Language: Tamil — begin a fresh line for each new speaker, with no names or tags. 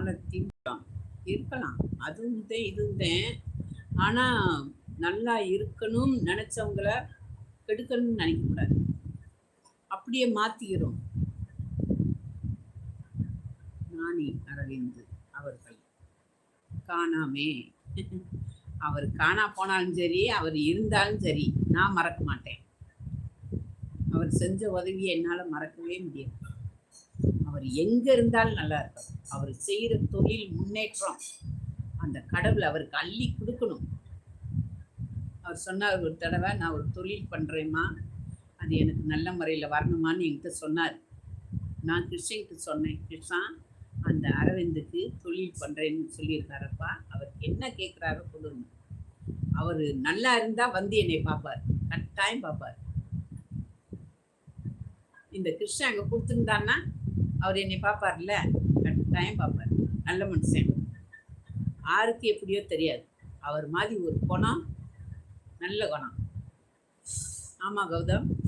காலத்தில் இருக்கலாம். அதுவும் தான் இதுவும் தான். ஆனால் நல்லா இருக்கணும்னு நினச்சவங்கள கெடுக்கணும்னு நினைக்கக்கூடாது. அப்படியே மாற்றிக்கிறோம். ஞானி அரவிந்த் அவர்கள் காணாமே. அவர் காணா போனாலும் சரி, அவர் இருந்தாலும் சரி, நான் மறக்க மாட்டேன். அவர் செஞ்ச உதவியை என்னால் மறக்கவே முடியாது. அவர் எங்கே இருந்தாலும் நல்லா இருக்கும். அவர் செய்கிற தொழில் முன்னேற்றம் அந்த கடவுள் அவருக்கு அள்ளி கொடுக்கணும். அவர் சொன்னார் ஒரு தடவை, நான் ஒரு தொழில் பண்ணுறேம்மா, அது எனக்கு நல்ல முறையில் வரணுமான்னு என்கிட்ட சொன்னார். நான் கிருஷ்ணன்கிட்ட சொன்னேன், கிருஷ்ணா அந்த அரவிந்துக்கு தொழில் பண்ணுறேன்னு சொல்லியிருக்காரப்பா, அவர் என்ன கேட்குறாரோ கொடுங்க. அவர் நல்லா இருந்தால் வந்து என்னை பார்ப்பார், கட்டாயம் பார்ப்பார். இந்த கிருஷ்ணன் அங்கே கொடுத்துருந்தான்னா அவர் என்னை பார்ப்பார்ல, கட்டாயம் பார்ப்பார். நல்ல மனுஷன். யாருக்கு எப்படியோ தெரியாது, அவர் மாதிரி ஒரு குணம், நல்ல குணம். ஆமாம் கௌதம்.